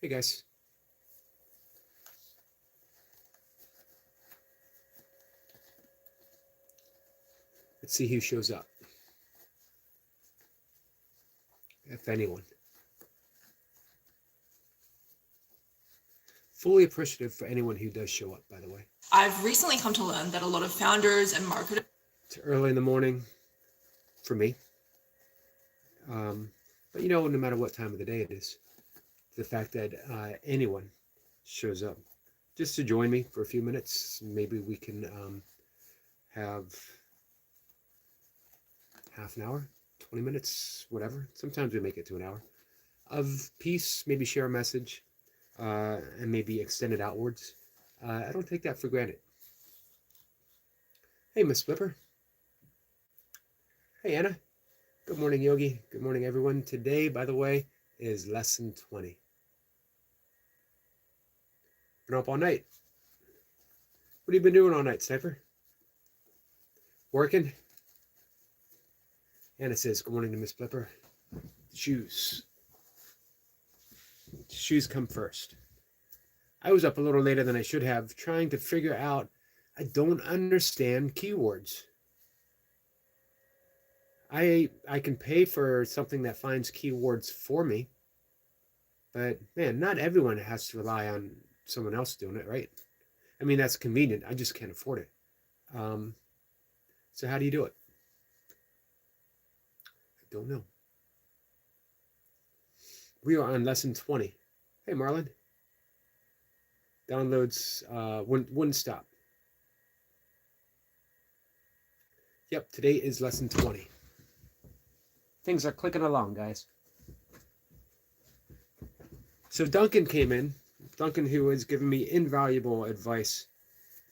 Hey guys. Let's see who shows up. If anyone. Fully appreciative for anyone who does show up, by the way. I've recently come to learn that a lot of founders and marketers. It's early in the morning for me. But no matter what time of the day it is, the fact that anyone shows up just to join me for a few minutes, maybe we can have half an hour, 20 minutes, whatever. Sometimes we make it to an hour of peace, maybe share a message, and maybe extend it outwards. I don't take that for granted. Hey, Miss Flipper. Hey, Anna. Good morning, Yogi. Good morning, everyone. Today, by the way, is lesson 20. Been up all night. What have you been doing all night, Sniper? Working? Anna says, good morning to Miss Flipper. Shoes. Shoes come first. I was up a little later than I should have, trying to figure out, I don't understand keywords. I can pay for something that finds keywords for me, but man, not everyone has to rely on someone else doing it, right? I mean, that's convenient. I just can't afford it. So how do you do it? I don't know. We are on lesson 20. Hey, Marlon. Downloads wouldn't stop. Yep, today is lesson 20. Things are clicking along, guys. So Duncan came in. Duncan, who has given me invaluable advice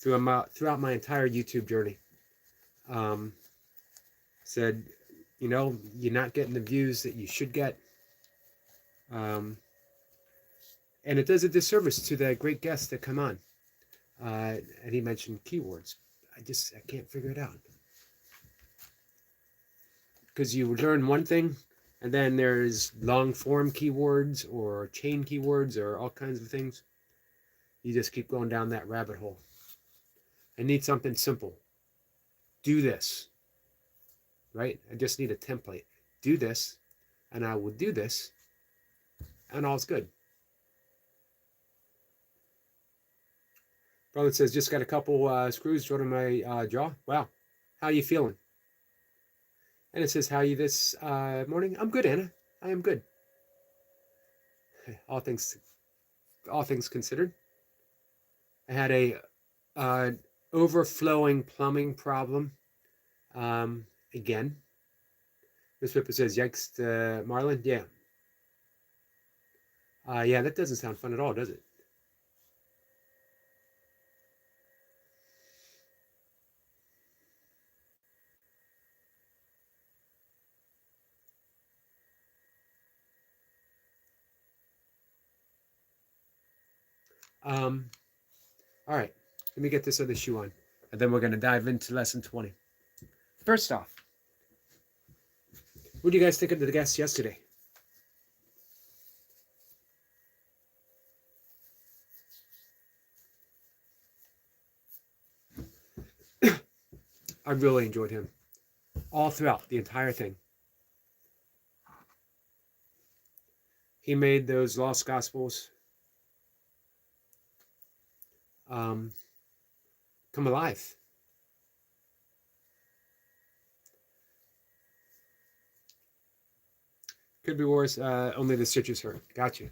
throughout my entire YouTube journey, said, you're not getting the views that you should get. And it does a disservice to the great guests that come on. And he mentioned keywords. I can't figure it out. Because you learn one thing, and then there's long form keywords or chain keywords or all kinds of things. You just keep going down that rabbit hole. I need something simple. Do this. Right? I just need a template. Do this, and I will do this, and all's good. Brother says, just got a couple screws drilled in my jaw. Wow. How you feeling? And it says, how are you this morning? I'm good, Anna. I am good. All things considered. I had a overflowing plumbing problem again. Miss Whipper says, yikes, Marlon. Yeah. Yeah, that doesn't sound fun at all, does it? All right, let me get this other shoe on, and then we're going to dive into lesson 20. First off, what do you guys think of the guests yesterday? I really enjoyed him all throughout the entire thing. He made those lost gospels come alive. Could be worse. Only the stitches hurt. Got you.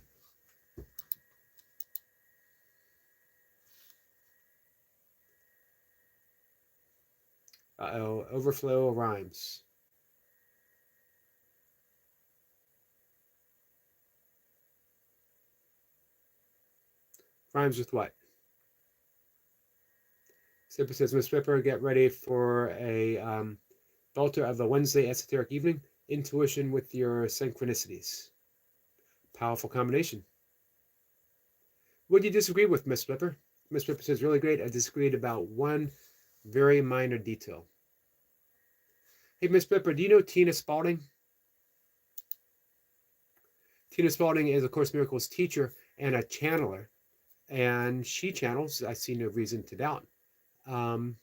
Uh-oh. Overflow rhymes. Rhymes with what? Sipper says, Miss Ripper, get ready for a belter of a Wednesday esoteric evening. Intuition with your synchronicities. Powerful combination. What do you disagree with, Miss Flipper? Miss Flipper says, really great. I disagreed about one very minor detail. Hey, Miss Flipper, do you know Tina Spalding? Tina Spalding is, of course, Miracle's teacher, and a channeler, and she channels, I see no reason to doubt, um,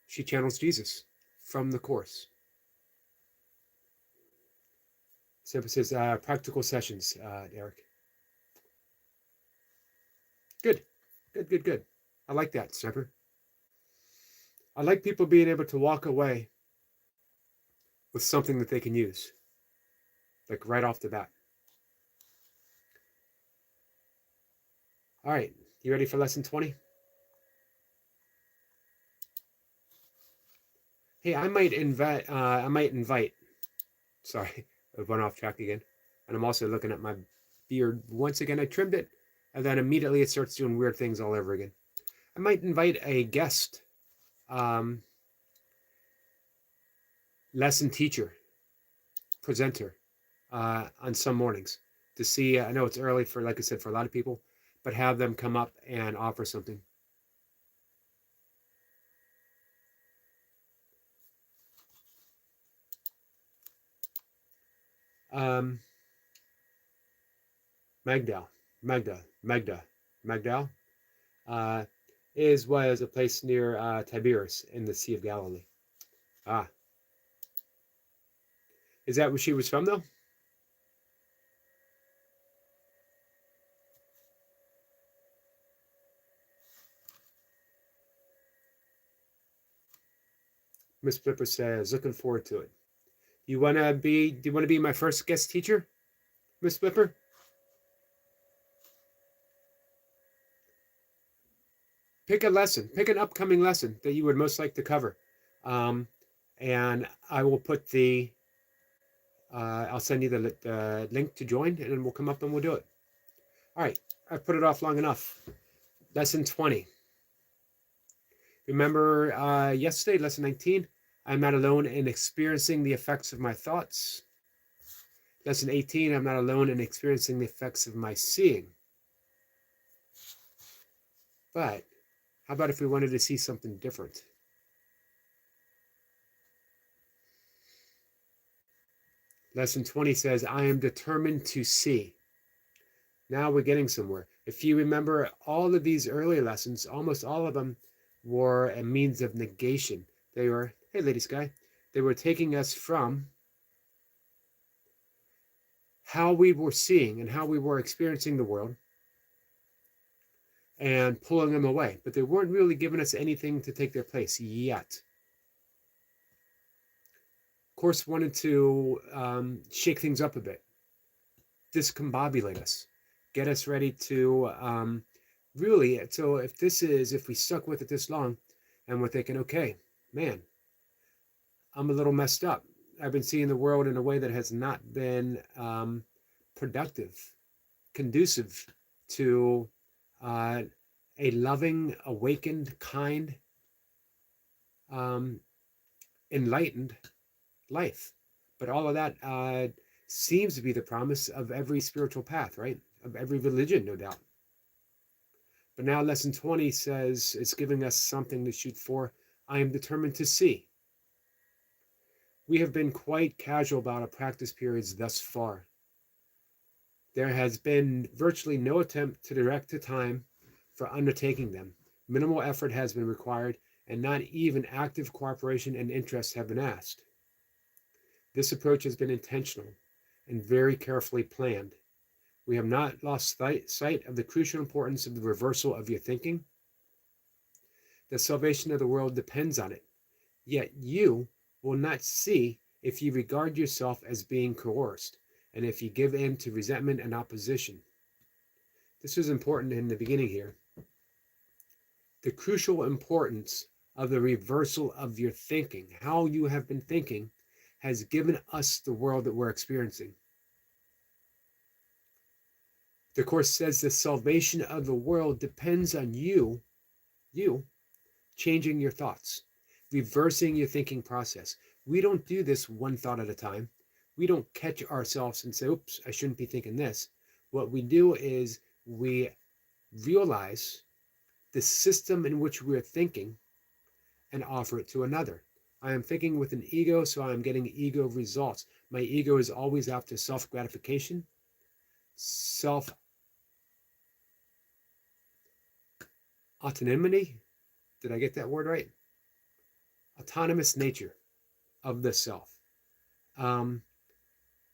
she channels Jesus from the Course. So it says practical sessions, Eric. Good, good, good, good. I like that, Snapper. I like people being able to walk away with something that they can use, like right off the bat. All right, you ready for lesson 20? Hey, I might invite. Sorry, I went off track again. And I'm also looking at my beard once again. I trimmed it, and then immediately it starts doing weird things all over again. I might invite a guest um, lesson teacher, presenter on some mornings to see. I know it's early for, like I said, for a lot of people, but have them come up and offer something. Um, Magdal, Magdal uh, was a place near Tiberias in the Sea of Galilee. Ah, is that where she was from, though? Miss Flipper says, looking forward to it. Do you want to be my first guest teacher, Miss Flipper? Pick a lesson. Pick an upcoming lesson that you would most like to cover. Um, and I will put I'll send you the link to join, and then we'll come up and we'll do it. All right, I've put it off long enough. Lesson 20. Remember yesterday, lesson 19, I'm not alone in experiencing the effects of my thoughts. Lesson 18, I'm not alone in experiencing the effects of my seeing. But how about if we wanted to see something different? Lesson 20 says, I am determined to see. Now we're getting somewhere. If you remember all of these earlier lessons, almost all of them were a means of negation. They were, hey, Lady Sky, they were taking us from how we were seeing and how we were experiencing the world and pulling them away. But they weren't really giving us anything to take their place yet. Course wanted to shake things up a bit, discombobulate us, get us ready to really. So if we stuck with it this long, and we're thinking, okay, man, I'm a little messed up. I've been seeing the world in a way that has not been productive, conducive to a loving, awakened, kind, enlightened life. But all of that seems to be the promise of every spiritual path, right? Of every religion, no doubt. But now lesson 20 says it's giving us something to shoot for. I am determined to see. We have been quite casual about our practice periods thus far. There has been virtually no attempt to direct the time for undertaking them. Minimal effort has been required, and not even active cooperation and interest have been asked. This approach has been intentional and very carefully planned. We have not lost sight of the crucial importance of the reversal of your thinking. The salvation of the world depends on it. Yet you will not see if you regard yourself as being coerced, and if you give in to resentment and opposition. This is important in the beginning here. The crucial importance of the reversal of your thinking, how you have been thinking, has given us the world that we're experiencing. The Course says the salvation of the world depends on you changing your thoughts, reversing your thinking process. We don't do this one thought at a time. We don't catch ourselves and say, oops, I shouldn't be thinking this. What we do is we realize the system in which we're thinking and offer it to another. I am thinking with an ego, so I am getting ego results. My ego is always after self-gratification, self autonomy. Did I get that word right? Autonomous nature of the self. Um,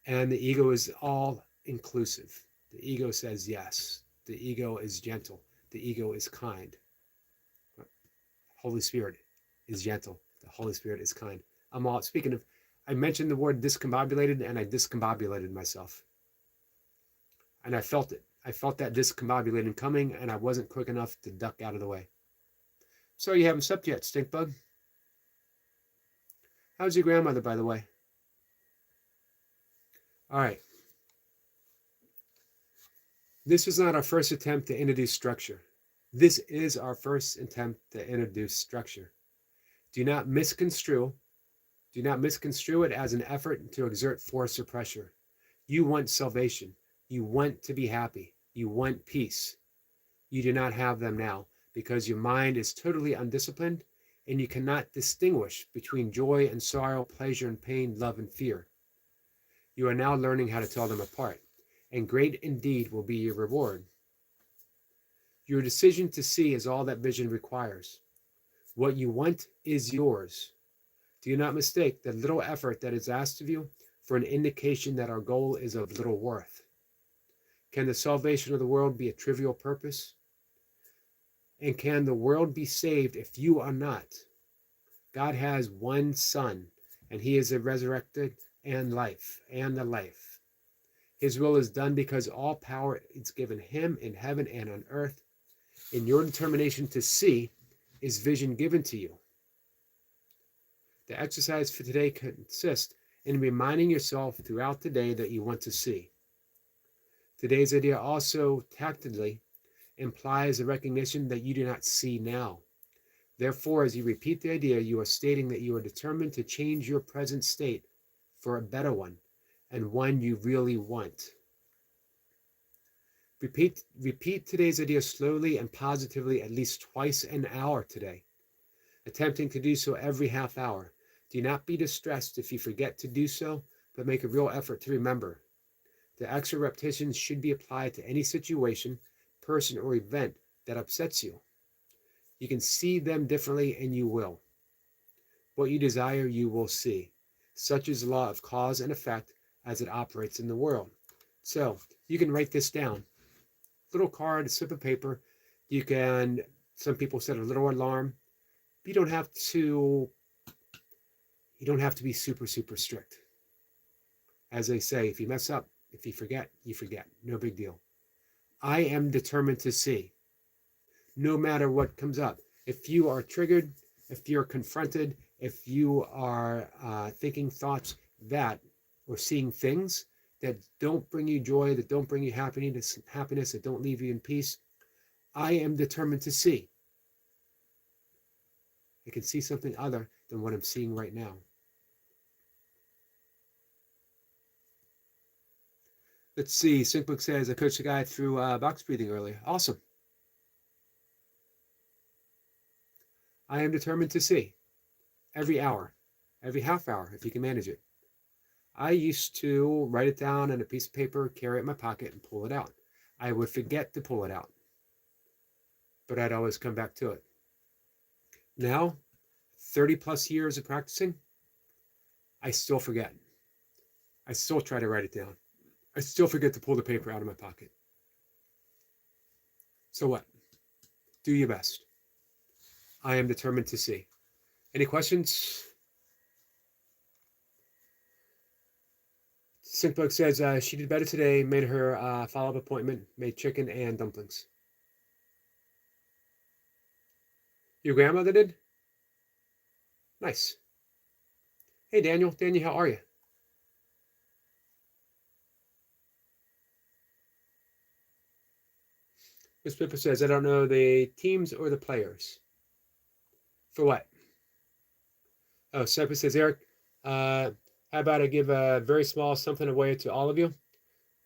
and the ego is all inclusive. The ego says yes. The ego is gentle. The ego is kind. Holy Spirit is gentle. The Holy Spirit is kind. I'm all speaking of, I mentioned the word discombobulated and I discombobulated myself. And I felt it. I felt that discombobulating coming and I wasn't quick enough to duck out of the way. So you haven't slept yet, stink bug? How's your grandmother, by the way? All right. This is not our first attempt to introduce structure. This is our first attempt to introduce structure. Do not misconstrue it as an effort to exert force or pressure. You want salvation. You want to be happy. You want peace. You do not have them now because your mind is totally undisciplined and you cannot distinguish between joy and sorrow, pleasure and pain, love and fear. You are now learning how to tell them apart, and great indeed will be your reward. Your decision to see is all that vision requires. What you want is yours. Do not mistake the little effort that is asked of you for an indication that our goal is of little worth. Can the salvation of the world be a trivial purpose? And can the world be saved if you are not? God has one Son, and he is the resurrected and life, and the life. His will is done because all power is given him in heaven and on earth. In your determination to see is vision given to you. The exercise for today consists in reminding yourself throughout the day that you want to see. Today's idea also tacitly implies a recognition that you do not see now. Therefore, as you repeat the idea, you are stating that you are determined to change your present state for a better one, and one you really want. Repeat today's idea slowly and positively at least twice an hour today, attempting to do so every half hour. Do not be distressed if you forget to do so, but make a real effort to remember. The extra repetitions should be applied to any situation, person, or event that upsets you. You can see them differently, and you will. What you desire, you will see. Such is the law of cause and effect as it operates in the world. So you can write this down. Little card, a slip of paper. You can, some people set a little alarm. You don't have to be super, super strict. As they say, if you mess up, if you forget, you forget. No big deal. I am determined to see, no matter what comes up. If you are triggered, if you're confronted, if you are thinking thoughts that, or seeing things that don't bring you joy, that don't bring you happiness, that don't leave you in peace, I am determined to see. I can see something other than what I'm seeing right now. Let's see. Syncbook says I coached a guy through box breathing earlier. Awesome. I am determined to see every hour, every half hour, if you can manage it. I used to write it down on a piece of paper, carry it in my pocket, and pull it out. I would forget to pull it out, but I'd always come back to it. Now, 30 plus years of practicing, I still forget. I still try to write it down. I still forget to pull the paper out of my pocket. So what? Do your best. I am determined to see. Any questions? Syncbook says she did better today, made her follow-up appointment, made chicken and dumplings. Your grandmother did? Nice. Hey, Daniel. Daniel, how are you? Miss Pippa says, I don't know the teams or the players. For what? Oh, Seppa says, Eric, how about I give a very small something away to all of you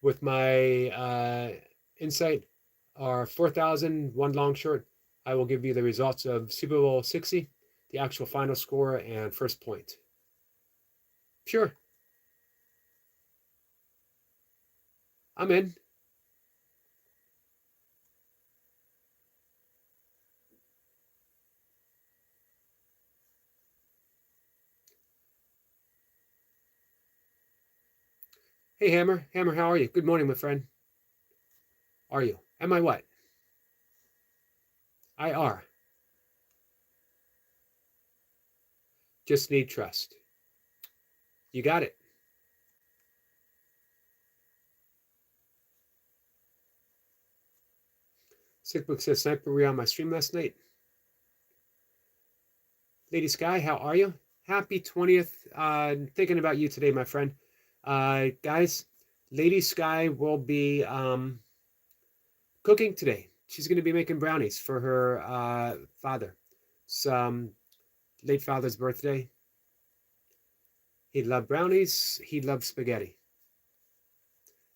with my insight are 4,000, one long short. I will give you the results of Super Bowl 60, the actual final score, and first point. Sure. I'm in. Hey, Hammer. Hammer, how are you? Good morning, my friend. Are you? Am I what? I are. Just need trust. You got it. Sickbook says, Sniper, were you on my stream last night? Lady Sky, how are you? Happy 20th. Thinking about you today, my friend. Guys, Lady Sky will be cooking today. She's going to be making brownies for her father. Some late father's birthday. He loved brownies. He loved spaghetti.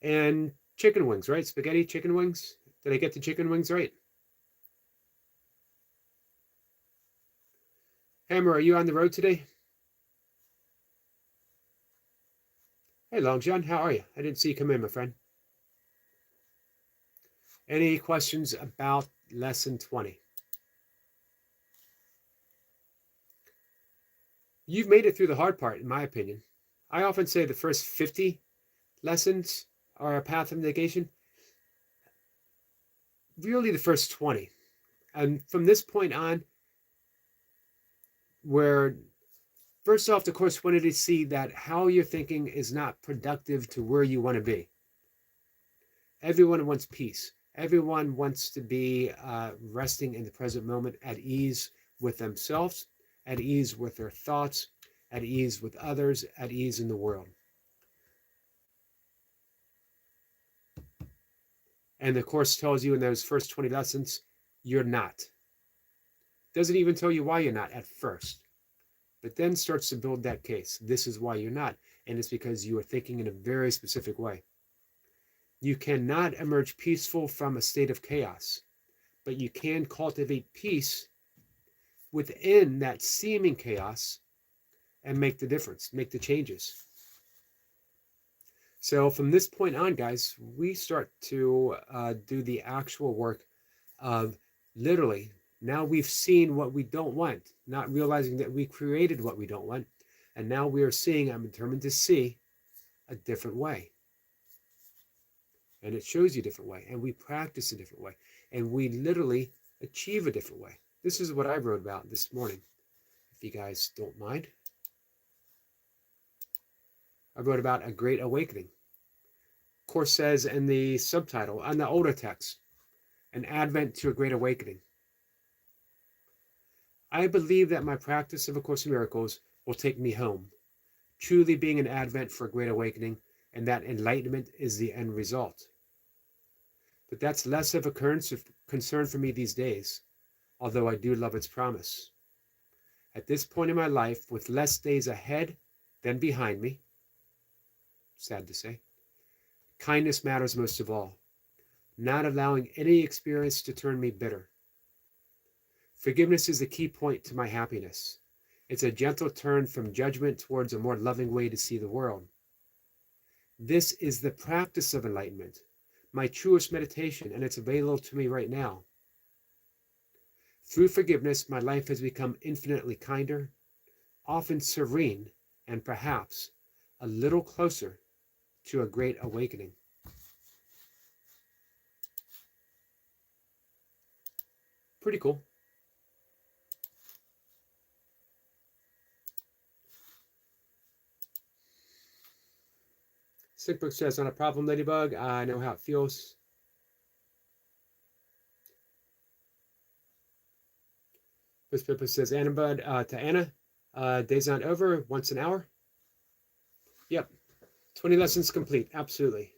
And chicken wings, right? Spaghetti, chicken wings. Did I get the chicken wings right? Hammer, are you on the road today? Hey, Long John, how are you? I didn't see you come in, my friend. Any questions about lesson 20? You've made it through the hard part, in my opinion. I often say the first 50 lessons are a path of negation. Really, the first 20. And from this point on, where first off, the course wanted to see that how you're thinking is not productive to where you want to be. Everyone wants peace. Everyone wants to be resting in the present moment, at ease with themselves, at ease with their thoughts, at ease with others, at ease in the world. And the course tells you in those first 20 lessons, you're not. Doesn't even tell you why you're not at first, but then starts to build that case. This is why you're not. And it's because you are thinking in a very specific way. You cannot emerge peaceful from a state of chaos, but you can cultivate peace within that seeming chaos and make the difference, make the changes. So from this point on, guys, we start to do the actual work of literally, now we've seen what we don't want, not realizing that we created what we don't want. And now we are seeing, I'm determined to see a different way. And it shows you a different way. And we practice a different way. And we literally achieve a different way. This is what I wrote about this morning, if you guys don't mind. I wrote about a great awakening. Course says in the subtitle, on the older text, an advent to a great awakening. I believe that my practice of A Course in Miracles will take me home, truly being an advent for a great awakening, and that enlightenment is the end result. But that's less of a concern for me these days, although I do love its promise. At this point in my life, with less days ahead than behind me, sad to say, kindness matters most of all, not allowing any experience to turn me bitter. Forgiveness is the key point to my happiness. It's a gentle turn from judgment towards a more loving way to see the world. This is the practice of enlightenment, my truest meditation, and it's available to me right now. Through forgiveness, my life has become infinitely kinder, often serene, and perhaps a little closer to a great awakening. Pretty cool. Sickbook says, not a problem, Ladybug. I know how it feels. This paper says, Anna Bud, to Anna, day's not over, once an hour. Yep, 20 lessons complete, absolutely.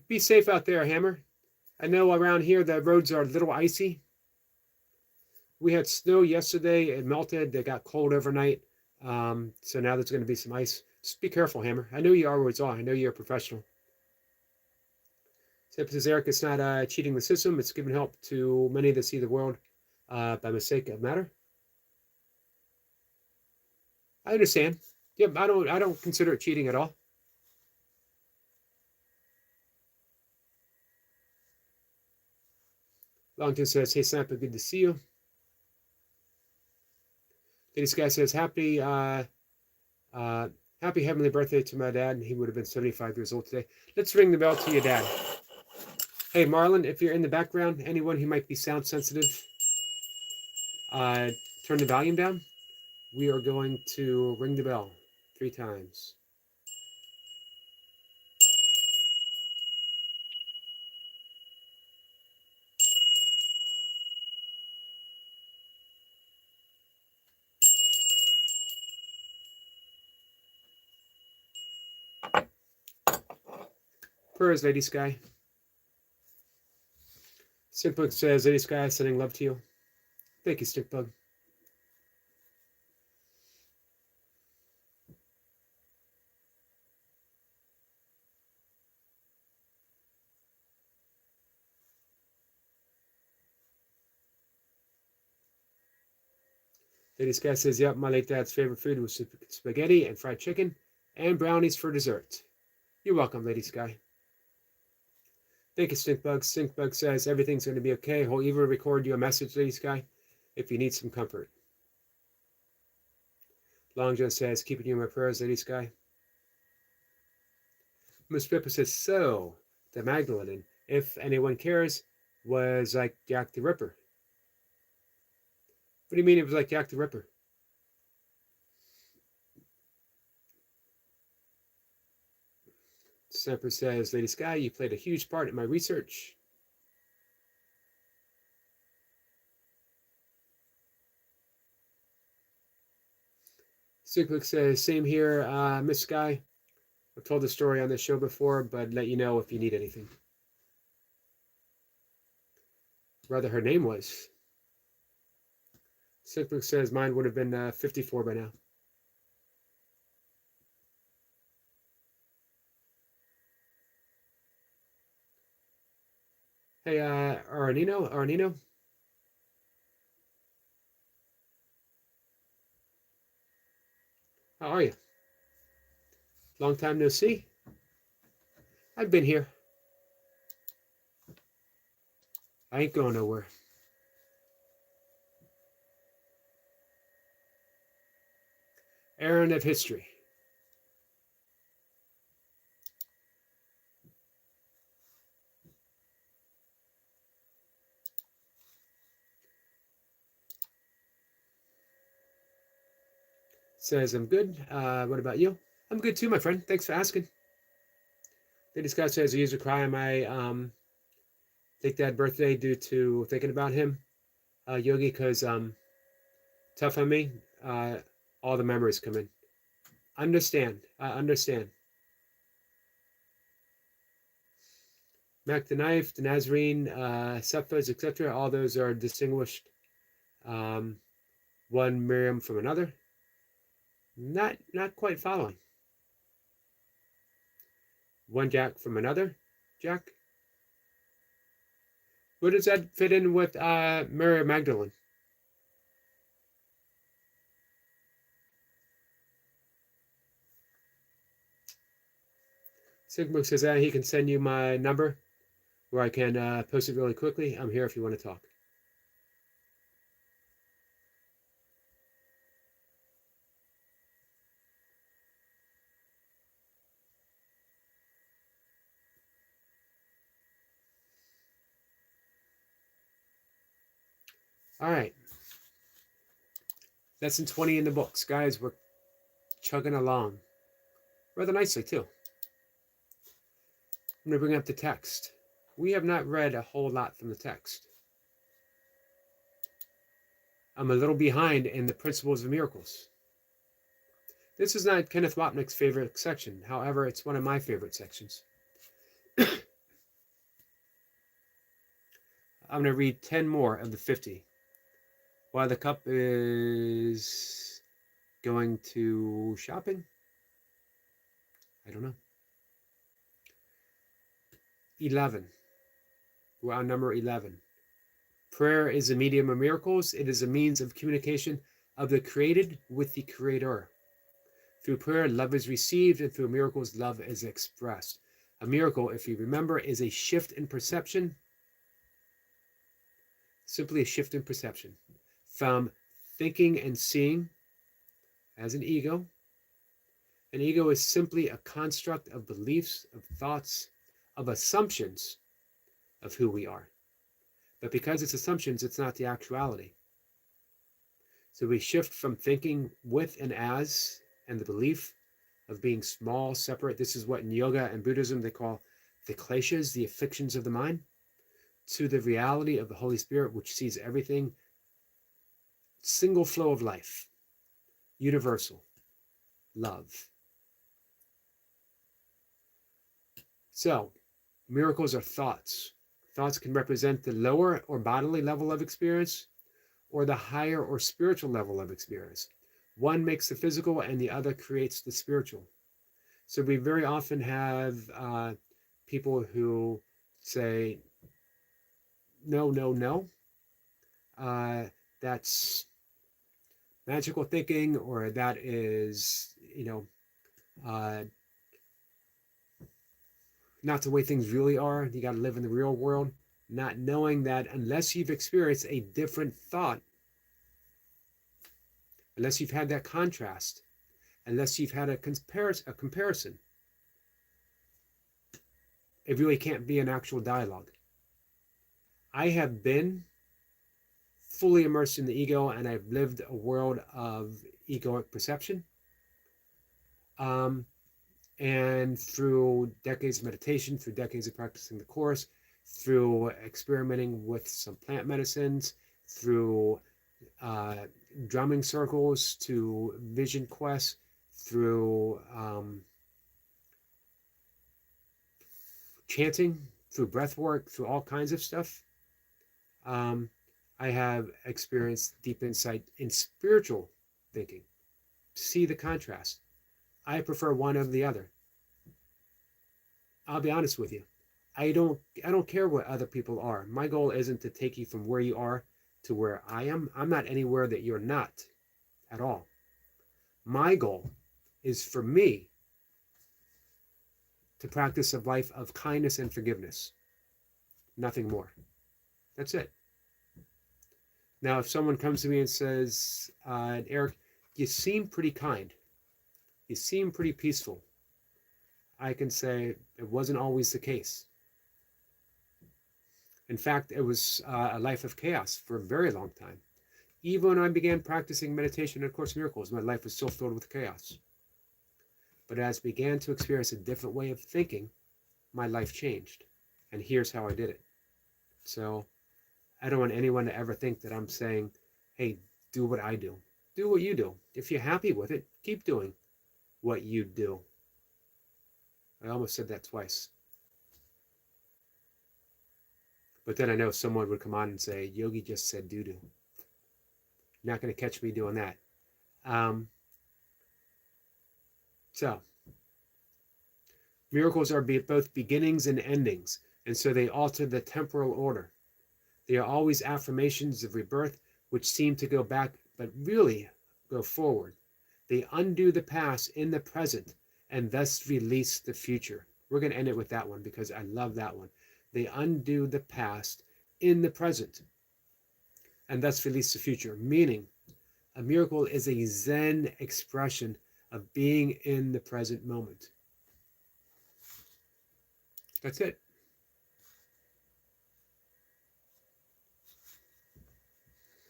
Be safe out there, Hammer. I know around here the roads are a little icy. We had snow yesterday, it melted, they got cold overnight. So now there's going to be some ice. Just be careful, Hammer. I know you always are. I know you're a professional. Except says Eric, it's not cheating the system. It's giving help to many that see the world by mistake of matter. I understand. Yep, I don't consider it cheating at all. Longton says, hey, Sampa, good to see you. Lady Sky says, happy heavenly birthday to my dad. He would have been 75 years old today. Let's ring the bell to your dad. Hey, Marlon, if you're in the background, anyone who might be sound sensitive, turn the volume down. We are going to ring the bell 3 times. Prayers, Lady Sky. Stinkbug says, Lady Sky, sending love to you. Thank you, Stinkbug. Lady Sky says, yep, my late dad's favorite food was spaghetti and fried chicken and brownies for dessert. You're welcome, Lady Sky. Thank you, Stinkbug. Stinkbug says, everything's going to be okay. He'll even record you a message, Lady Sky, if you need some comfort. Long John says, keeping you in my prayers, Lady Sky. Miss Pippa says, so, the Magdalene, if anyone cares, was like Jack the Ripper. What do you mean it was like Jack the Ripper? Snapper says, Lady Sky, you played a huge part in my research. Stinkbug says, same here, Miss Sky. I've told the story on this show before, but let you know if you need anything. Rather, her name was. Stinkbug says, mine would have been 54 by now. Hey, Aranino? How are you? Long time no see. I've been here. I ain't going nowhere. Aaron of History. Says, I'm good. What about you? I'm good too, my friend. Thanks for asking. Lady Scott says, I used to cry on my late dad birthday due to thinking about him. Yogi, because tough on me. All the memories come in. Understand. Understand. Mac the Knife, the Nazarene, Cephas, etc. All those are distinguished. One Miriam from another. Not quite following. One Jack from another Jack. Where does that fit in with Mary Magdalene? Sigmund says he can send you my number where I can post it really quickly. I'm here if you want to talk. All right. Lesson 20 in the books. Guys, we're chugging along. Rather nicely, too. I'm going to bring up the text. We have not read a whole lot from the text. I'm a little behind in the principles of miracles. This is not Kenneth Wapnick's favorite section. However, it's one of my favorite sections. I'm going to read 10 more of the 50. While the cup is going to shopping? I don't know. 11. We're on number 11. Prayer is a medium of miracles. It is a means of communication of the created with the creator. Through prayer, love is received, and through miracles, love is expressed. A miracle, if you remember, is a shift in perception Simply a shift in perception from thinking and seeing as an ego. An ego is simply a construct of beliefs, of thoughts, of assumptions of who we are. But because it's assumptions, it's not the actuality. So we shift from thinking with and as and the belief of being small, separate. This is what in yoga and Buddhism they call the kleshas, the afflictions of the mind, to the reality of the Holy Spirit, which sees everything, single flow of life, universal, love. So, miracles are thoughts. Thoughts can represent the lower or bodily level of experience or the higher or spiritual level of experience. One makes the physical and the other creates the spiritual. So we very often have people who say, no, no, no. That's magical thinking, or that is, not the way things really are. You got to live in the real world, not knowing that unless you've experienced a different thought, unless you've had that contrast, unless you've had a comparison, it really can't be an actual dialogue. I have been fully immersed in the ego, and I've lived a world of egoic perception. And through decades of meditation, through decades of practicing the course, through experimenting with some plant medicines, through drumming circles, to vision quests, through chanting, through breath work, through all kinds of stuff, I have experienced deep insight in spiritual thinking. See the contrast. I prefer one over the other. I'll be honest with you. I don't care what other people are. My goal isn't to take you from where you are to where I am. I'm not anywhere that you're not at all. My goal is for me to practice a life of kindness and forgiveness. Nothing more. That's it. Now, if someone comes to me and says, Eric, you seem pretty kind. You seem pretty peaceful. I can say it wasn't always the case. In fact, it was a life of chaos for a very long time. Even when I began practicing meditation and Course in Miracles, my life was still filled with chaos. But as I began to experience a different way of thinking, my life changed. And here's how I did it. So I don't want anyone to ever think that I'm saying, hey, do what I do. Do what you do. If you're happy with it, keep doing what you do. I almost said that twice. But then I know someone would come on and say, Yogi just said doo-doo. Not going to catch me doing that. So, miracles are both beginnings and endings, and so they alter the temporal order. They are always affirmations of rebirth, which seem to go back, but really go forward. They undo the past in the present, and thus release the future. We're going to end it with that one because I love that one. They undo the past in the present, and thus release the future. Meaning, a miracle is a Zen expression of being in the present moment. That's it.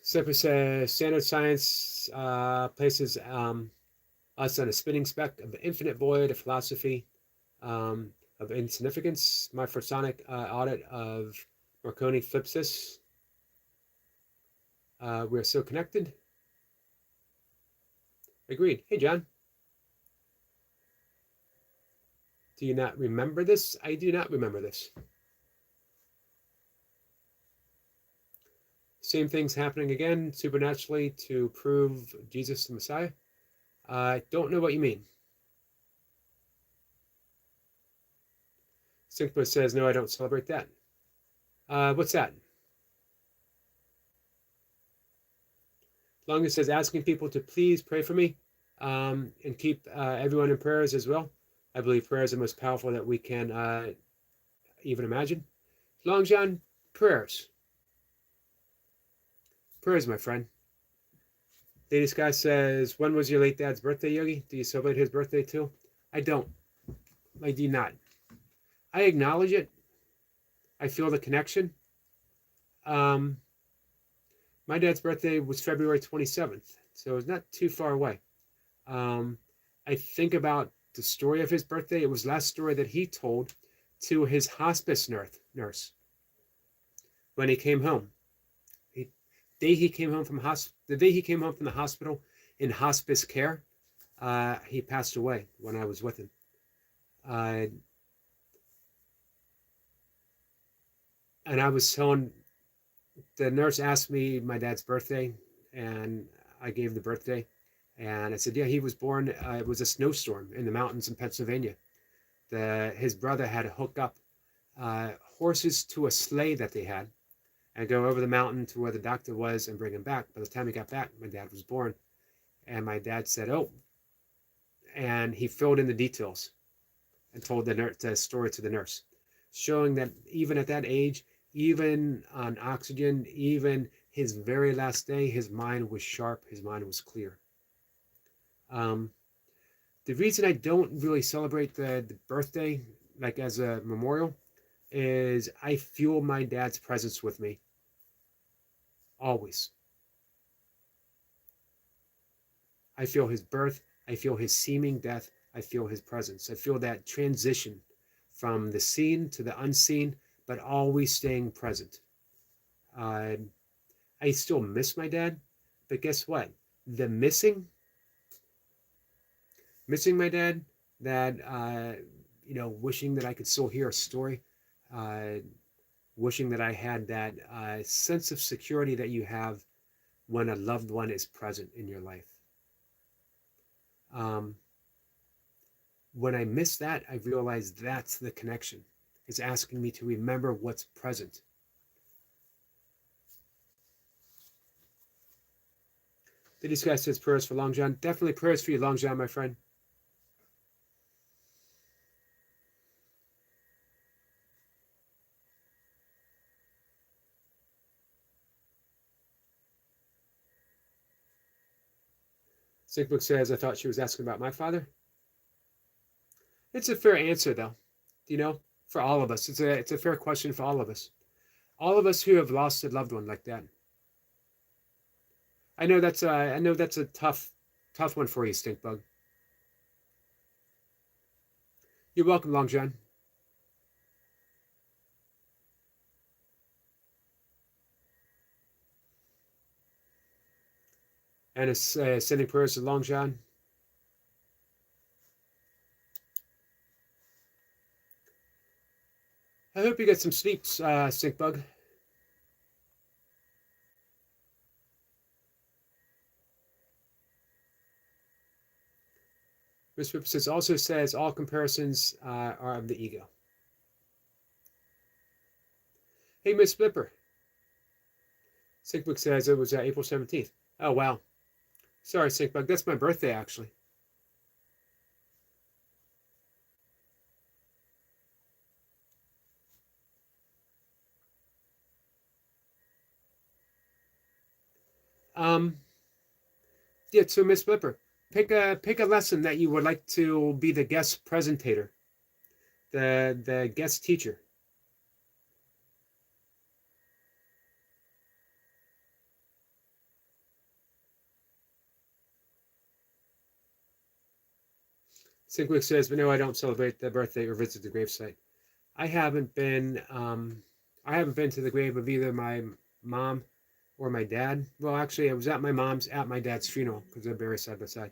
Standard science places us on a spinning speck of the infinite void of philosophy of insignificance. My Forsonic audit of Marconi flips this. We're so connected. Agreed. Hey, John. Do you not remember this? I do not remember this. Same things happening again, supernaturally, to prove Jesus the Messiah. I don't know what you mean. Sinkma says, no, I don't celebrate that. What's that? Long as says, asking people to please pray for me and keep everyone in prayers as well. I believe prayer is the most powerful that we can even imagine. Long John, prayers. Prayers, my friend. Lady Sky says, when was your late dad's birthday, Yogi? Do you celebrate his birthday too? I don't. I do not. I acknowledge it. I feel the connection. Um, my dad's birthday was February 27th, so it's not too far away. Um, I think about the story of his birthday. It was the last story that he told to his hospice nurse when he came home. The day he came home from the hospital in hospice care, he passed away when I was with him. And I was telling the nurse asked me my dad's birthday, and I gave the birthday, and I said, yeah, he was born. It was a snowstorm in the mountains in Pennsylvania. His brother had to hook up horses to a sleigh that they had and go over the mountain to where the doctor was and bring him back. By the time he got back, my dad was born. And my dad said, oh, and he filled in the details and told the story to the nurse, showing that even at that age, even on oxygen, even his very last day, his mind was sharp, his mind was clear. The reason I don't really celebrate the birthday, like as a memorial, is I feel my dad's presence with me. Always. I feel his birth. I feel his seeming death. I feel his presence. I feel that transition from the seen to the unseen, but always staying present. I still miss my dad, but guess what? The missing my dad, that, wishing that I could still hear a story, wishing that I had that sense of security that you have when a loved one is present in your life. When I miss that, I realize that's the connection. It's asking me to remember what's present. This guy says prayers for Long John. Definitely prayers for you, Long John, my friend. Sickbook says, I thought she was asking about my father. It's a fair answer, though. For all of us. It's a fair question for all of us. All of us who have lost a loved one like that. I know that's a tough one for you, Stinkbug. You're welcome, Long John. And it's sending prayers to Long John. I hope you get some sleep, Stinkbug. Miss Ripper also says all comparisons are of the ego. Hey, Miss Flipper. Sinkbug says it was April 17th. Oh, wow. Sorry, Sinkbug. That's my birthday, actually. Yeah, so Miss Flipper, pick a lesson that you would like to be the guest presentator, the guest teacher. Sinkwick says, but no, I don't celebrate the birthday or visit the gravesite. I haven't been to the grave of either my mom or my dad. Well, actually, I was at my dad's funeral because they're buried side by side.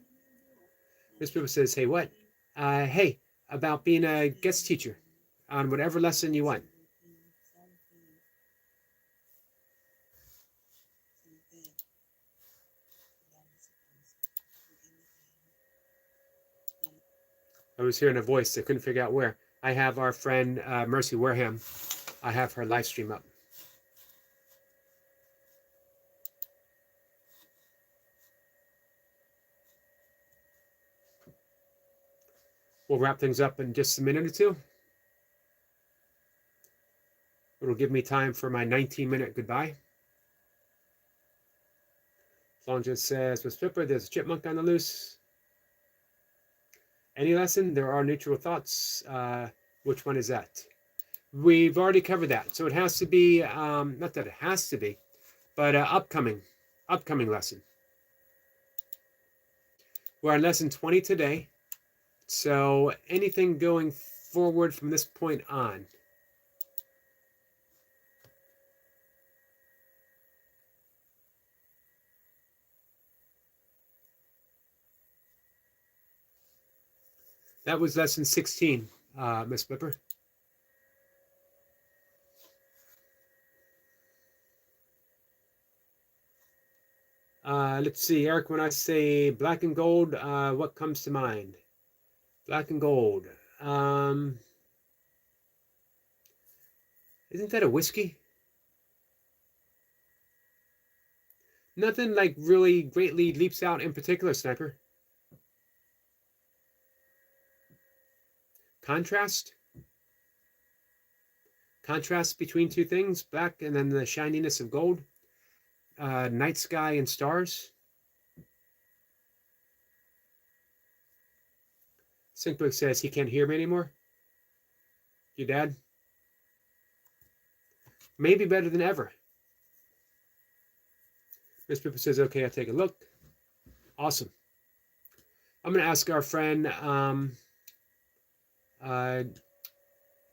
Miss Pippa says, hey, what? Hey, about being a guest teacher on whatever lesson you want. I was hearing a voice. I couldn't figure out where. I have our friend Mercy Wareham. I have her live stream up. We'll wrap things up in just a minute or two. It'll give me time for my 19-minute goodbye. Longin says, Miss Pippa, there's a chipmunk on the loose. Any lesson? There are neutral thoughts. Which one is that? We've already covered that. So it has to be, not that it has to be, but upcoming lesson. We're on lesson 20 today. So anything going forward from this point on? That was lesson 16, Miss Flipper. Let's see, Eric, when I say black and gold, what comes to mind? Black and gold. Isn't that a whiskey? Nothing like really greatly leaps out in particular, Sniper. Contrast? Contrast between two things, black and then the shininess of gold. Night sky and stars. Sinkbook says he can't hear me anymore. Your dad? Maybe better than ever. Miss Pippa says, okay, I'll take a look. Awesome. I'm going to ask our friend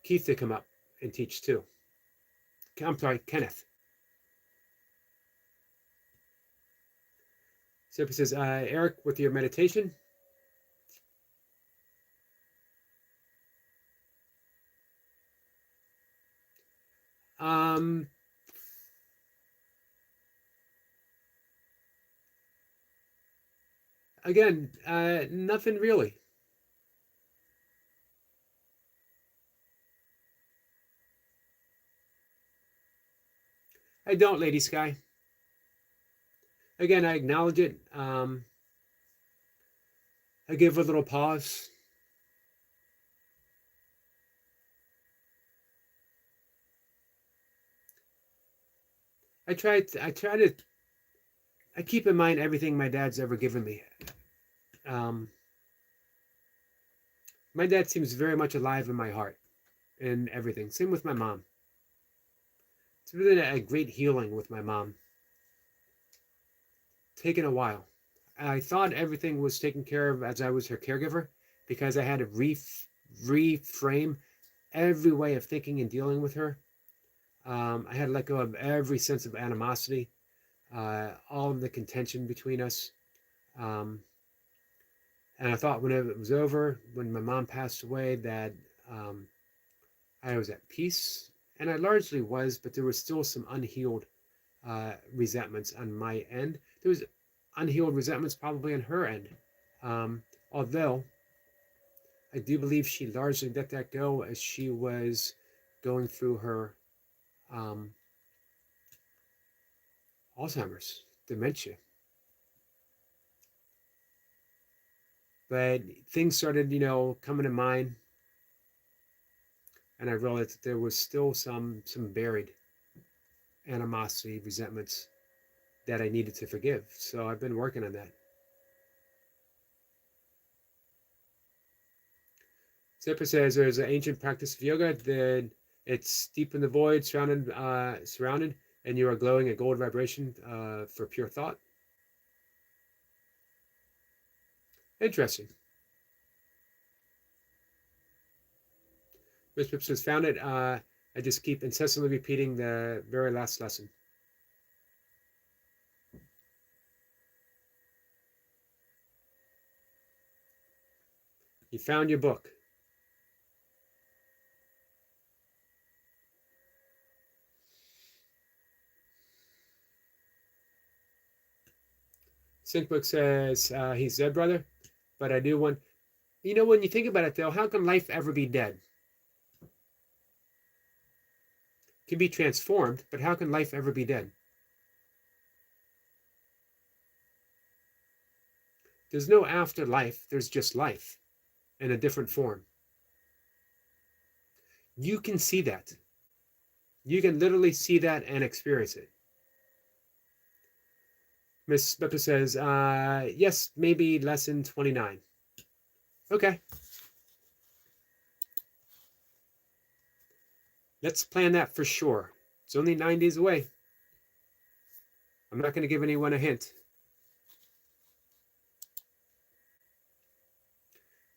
Keith to come up and teach too. I'm sorry, Kenneth. Pippa says, Eric, with your meditation. Again, nothing really. I don't, Lady Sky. Again, I acknowledge it. I give a little pause. I keep in mind everything my dad's ever given me. My dad seems very much alive in my heart and everything. Same with my mom. It's really a great healing with my mom. Taken a while. I thought everything was taken care of as I was her caregiver because I had to reframe every way of thinking and dealing with her. I had to let go of every sense of animosity, all of the contention between us. And I thought when it was over, when my mom passed away, that I was at peace. And I largely was, but there was still some unhealed resentments on my end. There was unhealed resentments probably on her end. Although I do believe she largely let that go as she was going through her Alzheimer's, dementia. But things started, coming to mind, and I realized that there was still some buried animosity, resentments that I needed to forgive. So I've been working on that. Zipper says there's an ancient practice of yoga that it's deep in the void, surrounded, and you are glowing a gold vibration for pure thought. Interesting. Miss Pips has found it. I just keep incessantly repeating the very last lesson. You found your book. Syncbook says he's dead, brother, but I do want. When you think about it, though, how can life ever be dead? It can be transformed, but how can life ever be dead? There's no afterlife. There's just life in a different form. You can see that. You can literally see that and experience it. Miss Beppa says, yes, maybe lesson 29. Okay. Let's plan that for sure. It's only 9 days away. I'm not going to give anyone a hint.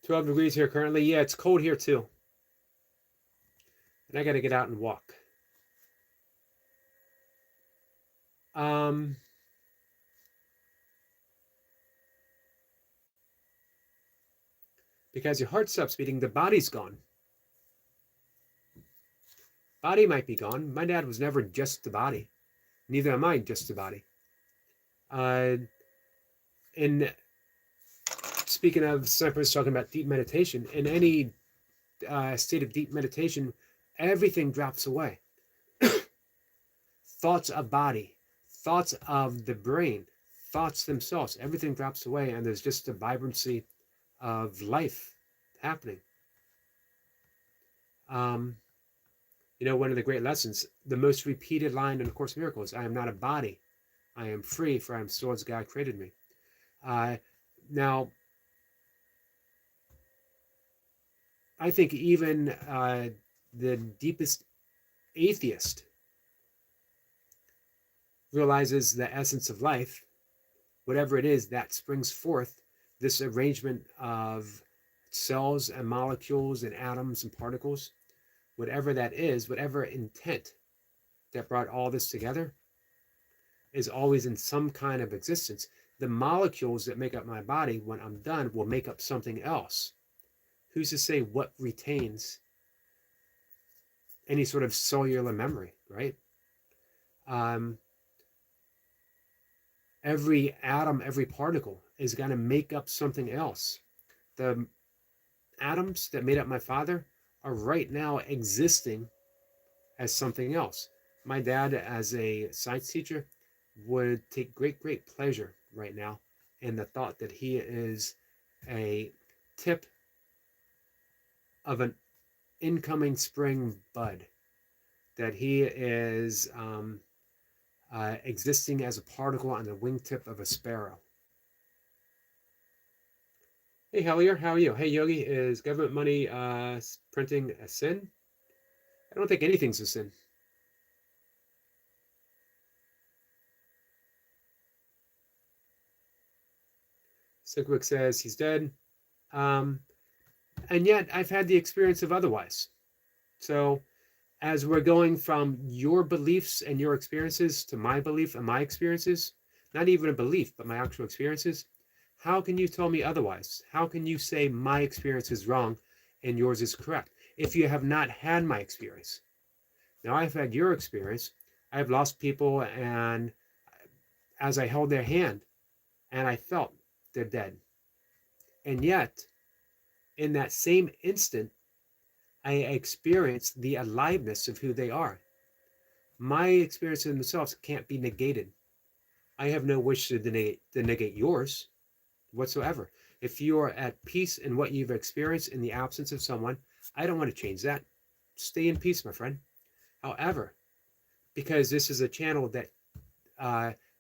12 degrees here currently. Yeah, it's cold here too. And I got to get out and walk. Because your heart stops beating, the body's gone. Body might be gone. My dad was never just the body. Neither am I just the body. And speaking of, Sniper was talking about deep meditation. In any state of deep meditation, everything drops away. Thoughts of body, thoughts of the brain, thoughts themselves, everything drops away, and there's just a vibrancy of life happening. You know, one of the great lessons, the most repeated line in A Course in Miracles, I am not a body. I am free, for I am still as God created me. Now, I think even the deepest atheist realizes the essence of life, whatever it is that springs forth, this arrangement of cells and molecules and atoms and particles, whatever that is, whatever intent that brought all this together is always in some kind of existence. The molecules that make up my body, when I'm done, will make up something else. Who's to say what retains any sort of cellular memory, right? Every atom, every particle is going to make up something else. The atoms that made up my father are right now existing as something else. My dad, as a science teacher, would take great pleasure right now in the thought that he is a tip of an incoming spring bud, that he is existing as a particle on the wingtip of a sparrow. Hey, Hellier, how are you? Hey, Yogi, is government money printing a sin? I don't think anything's a sin. Sigwick says he's dead. And yet I've had the experience of otherwise. So as we're going from your beliefs and your experiences to my belief and my experiences, not even a belief, but my actual experiences, how can you tell me otherwise? How can you say my experience is wrong and yours is correct if you have not had my experience? Now, I've had your experience. I've lost people, and as I held their hand and I felt they're dead. And yet, in that same instant, I experienced the aliveness of who they are. My experience in themselves can't be negated. I have no wish to negate yours whatsoever. If you are at peace in what you've experienced in the absence of someone, I don't want to change that. Stay in peace, my friend. However, because this is a channel that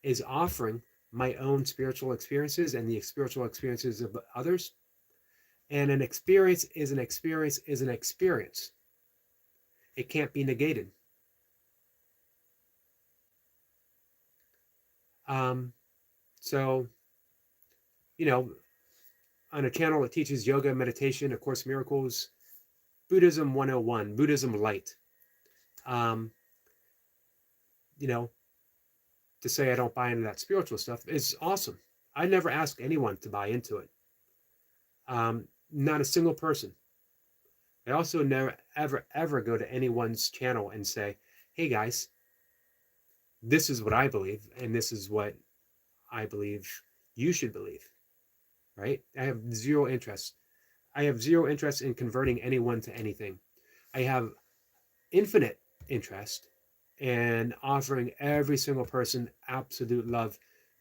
is offering my own spiritual experiences and the spiritual experiences of others, and an experience is an experience is an experience. It can't be negated. So, you know, on a channel that teaches yoga, meditation, A Course in Miracles, Buddhism 101, Buddhism Light, you know, to say I don't buy into that spiritual stuff is awesome. I never ask anyone to buy into it. Not a single person. I also never, ever go to anyone's channel and say, hey guys, this is what I believe, and this is what I believe you should believe, right? I have zero interest. I have zero interest in converting anyone to anything. I have infinite interest in offering every single person absolute love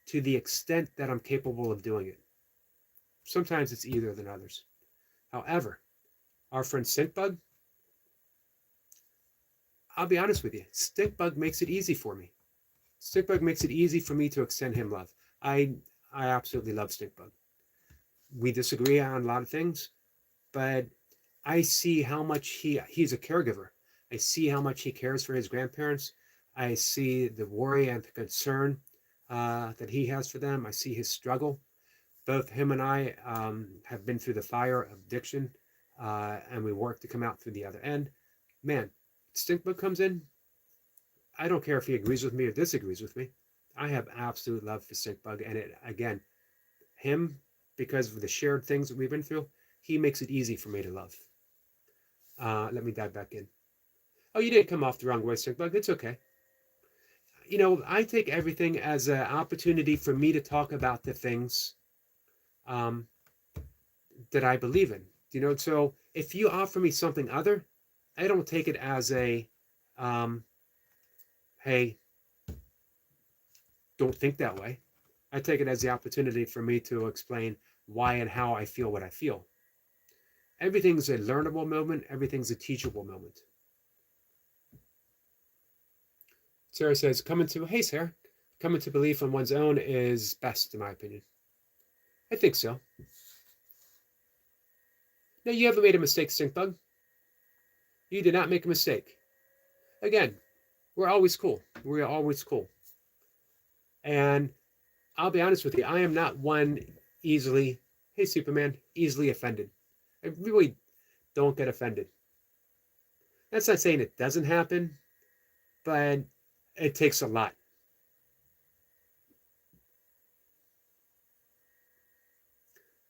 to the extent that I'm capable of doing it. Sometimes it's easier than others. However, our friend Stinkbug, I'll be honest with you, Stinkbug makes it easy for me. Stinkbug makes it easy for me to extend him love. I absolutely love stink bug. We disagree on a lot of things, but I see how much he's a caregiver. I see how much he cares for his grandparents. I see the worry and the concern that he has for them. I see his struggle. Both him and I have been through the fire of addiction, and we work to come out through the other end. Man, Stinkbug comes in. I don't care if he agrees with me or disagrees with me. I have absolute love for Stinkbug, and it again, him because of the shared things that we've been through, he makes it easy for me to love. Let me dive back in. Oh, you didn't come off the wrong way, Stinkbug. It's okay. You know, I take everything as an opportunity for me to talk about the things um, that I believe in. You know, so if you offer me something other, I don't take it as a, um, hey, don't think that way. I take it as the opportunity for me to explain why and how I feel what I feel. Everything's a learnable moment, everything's a teachable moment. Sarah says, hey, Sarah, coming to belief on one's own is best, in my opinion. I think so. No, you haven't made a mistake, Stinkbug. You did not make a mistake. Again, we're always cool. We're always cool. And I'll be honest with you, I am not one easily, hey, Superman, easily offended. I really don't get offended. That's not saying it doesn't happen, but it takes a lot.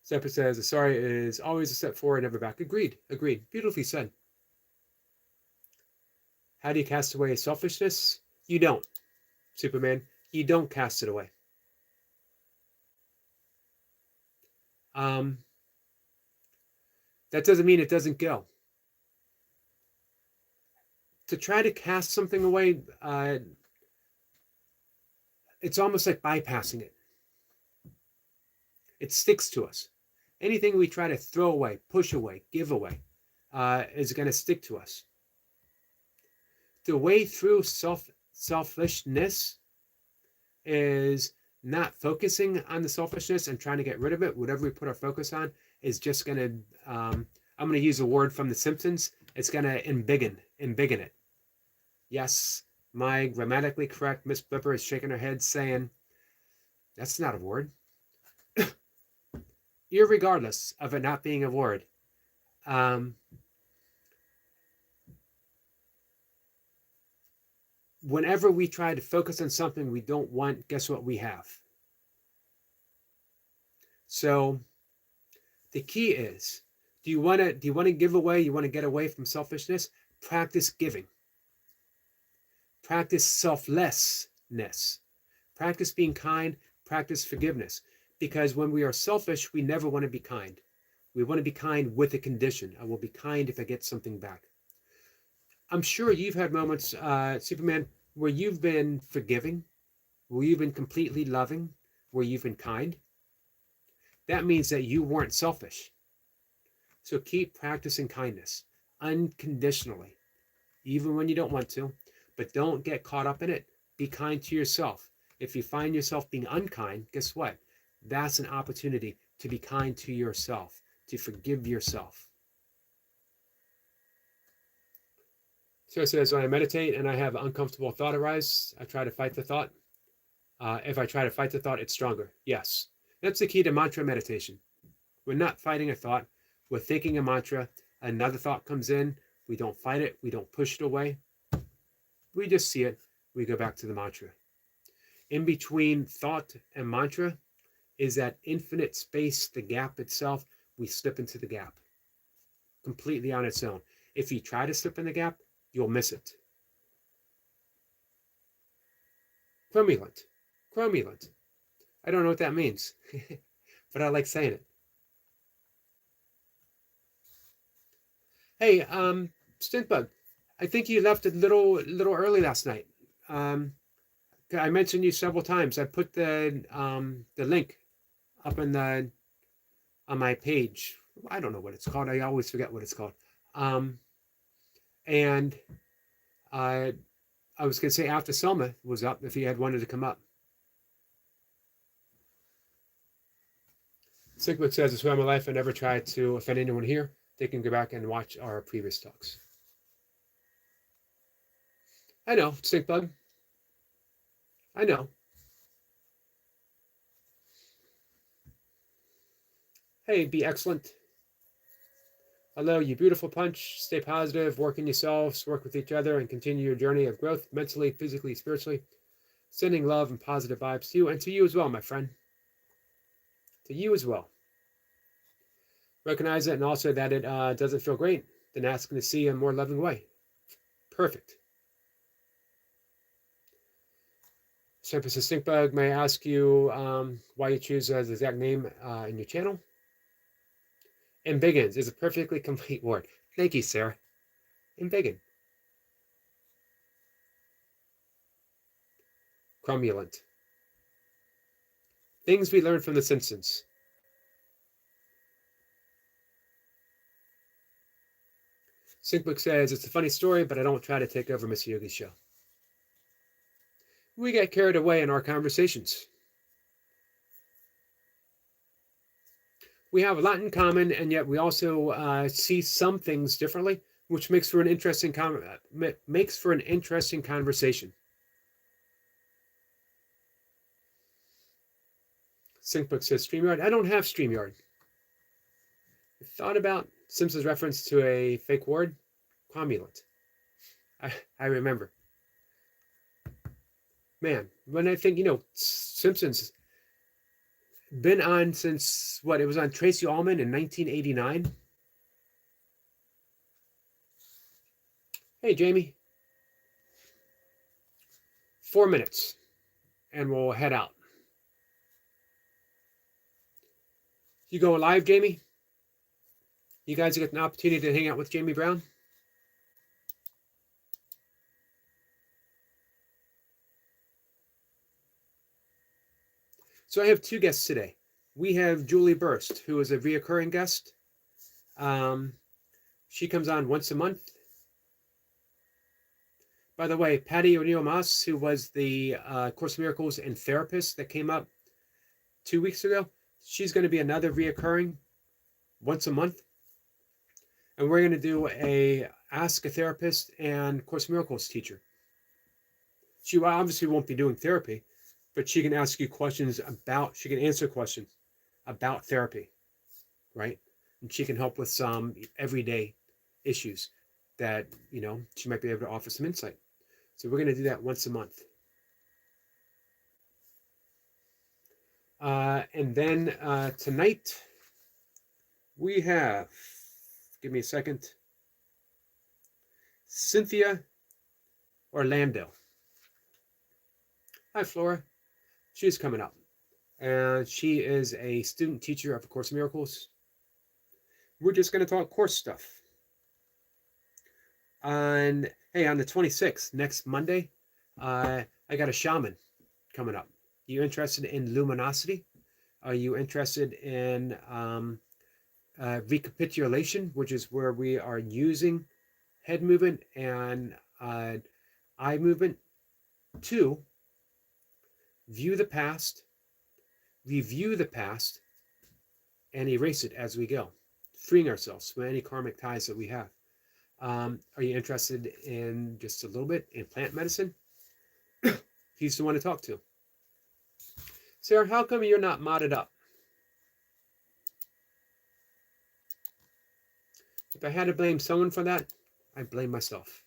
Zephyr says, sorry is always a step forward, never back. Agreed. Beautifully said. How do you cast away selfishness? You don't, Superman. You don't cast it away. That doesn't mean it doesn't go. To try to cast something away, it's almost like bypassing it. It sticks to us. Anything we try to throw away, push away, give away, is going to stick to us. The way through selfishness is not focusing on the selfishness and trying to get rid of it. Whatever we put our focus on is just going to, I'm going to use a word from The Simpsons. It's going to embiggen it. Yes, my grammatically correct Miss Blipper is shaking her head saying, that's not a word. Irregardless of it not being a word, whenever we try to focus on something we don't want, guess what we have? So the key is, do you want to give away? You want to get away from selfishness? Practice giving. Practice selflessness. Practice being kind. Practice forgiveness. Because when we are selfish, we never want to be kind. We want to be kind with a condition. I will be kind if I get something back. I'm sure you've had moments, Superman, where you've been forgiving, where you've been completely loving, where you've been kind. That means that you weren't selfish. So keep practicing kindness unconditionally, even when you don't want to, but don't get caught up in it. Be kind to yourself. If you find yourself being unkind, guess what? That's an opportunity to be kind to yourself, to forgive yourself. So it says, when I meditate and I have an uncomfortable thought arise, I try to fight the thought. If I try to fight the thought, it's stronger. Yes. That's the key to mantra meditation. We're not fighting a thought. We're thinking a mantra. Another thought comes in. We don't fight it. We don't push it away. We just see it. We go back to the mantra. In between thought and mantra is that infinite space, the gap itself. We slip into the gap completely on its own. If you try to slip in the gap, you'll miss it. Cromulent. I don't know what that means, but I like saying it. Hey, Stinkbug, I think you left a little early last night. I mentioned you several times. I put the link up on my page. I don't know what it's called. I always forget what it's called. And I was gonna say after Selma was up, if you had wanted to come up. Sickbook says, "It's why my life. I never tried to offend anyone here. They can go back and watch our previous talks." I know, Stinkbug. I know. Hey, be excellent. Hello, you beautiful punch. Stay positive, work in yourselves, work with each other, and continue your journey of growth mentally, physically, spiritually. Sending love and positive vibes to you and to you as well, my friend. To you as well. Recognize it and also that it doesn't feel great. Then asking to see a more loving way. Perfect. Sampras Stinkbug, may I ask you why you choose as the exact name in your channel? Embiggens is a perfectly complete word. Thank you, Sarah. Embiggen. Cromulent. Things we learned from The Simpsons. Stinkbug says, it's a funny story, but I don't try to take over Miss Yogi's show. We get carried away in our conversations. We have a lot in common, and yet we also see some things differently, which makes for an interesting conversation. Syncbook says StreamYard. I don't have StreamYard. I thought about Simpsons reference to a fake word, cromulent. I remember. Man, when I think, Simpsons been on since what? It was on Tracy Ullman in 1989. Hey, Jamie. 4 minutes, and we'll head out. You going live, Jamie? You guys get an opportunity to hang out with Jamie Brown? So I have 2 guests today. We have Julie Burst, who is a reoccurring guest. She comes on once a month. By the way, Patty O'Neill-Moss, who was the Course in Miracles and therapist that came up 2 weeks ago, she's going to be another reoccurring once a month. And we're going to do a Ask a Therapist and Course in Miracles teacher. She obviously won't be doing therapy, but she can ask you questions about, she can answer questions about therapy, right? And she can help with some everyday issues that, she might be able to offer some insight. So we're going to do that once a month. And then tonight we have, give me a second, Cynthia Orlando. Hi, Flora. She's coming up. And she is a student teacher of A Course in Miracles. We're just going to talk course stuff. And hey, on the 26th, next Monday, I got a shaman coming up. Are you interested in luminosity? Are you interested in recapitulation, which is where we are using head movement and eye movement to view the past, review the past, and erase it as we go, freeing ourselves from any karmic ties that we have. Are you interested in just a little bit in plant medicine? He's the one to talk to. Sarah, how come you're not modded up? If I had to blame someone for that, I blame myself.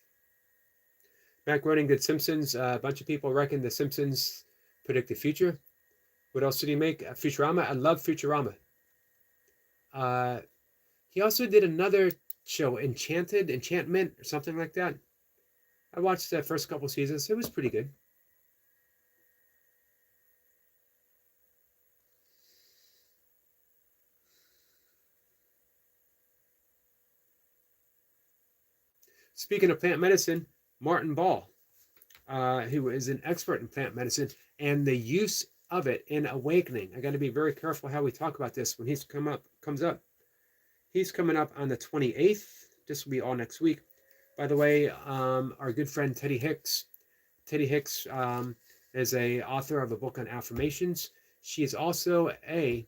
Matt Groening did Simpsons. A bunch of people reckon the Simpsons predict the future. What else did he make? Futurama. I love Futurama. He also did another show, Enchantment, or something like that. I watched the first couple seasons. It was pretty good. Speaking of plant medicine, Martin Ball, who is an expert in plant medicine and the use of it in awakening. I got to be very careful how we talk about this when he's comes up. He's coming up on the 28th. This will be all next week. By the way, our good friend Teddy Hicks. Teddy Hicks is a author of a book on affirmations. She is also a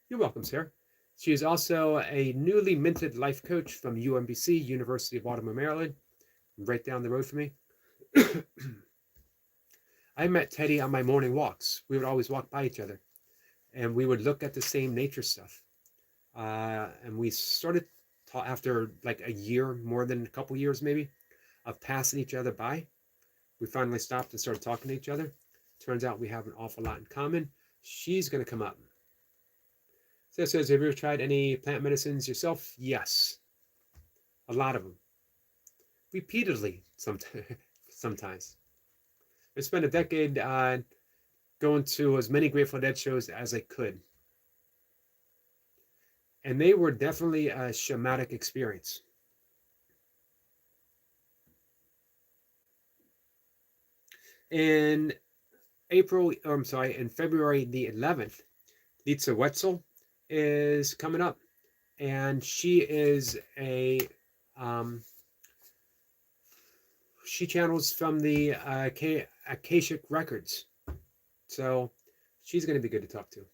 You're welcome, Sarah. She is also a newly minted life coach from UMBC, University of Baltimore, Maryland, right down the road from me. I met Teddy on my morning walks. We would always walk by each other, and we would look at the same nature stuff. And we started after like a year, more than a couple years maybe, of passing each other by. We finally stopped and started talking to each other. Turns out we have an awful lot in common. She's going to come up. So it says, have you ever tried any plant medicines yourself? Yes, a lot of them. Repeatedly, sometimes. I spent a decade going to as many Grateful Dead shows as I could. And they were definitely a shamanic experience. In in February the 11th, Lisa Wetzel is coming up, and she is she channels from the Akashic Records, so she's going to be good to talk to.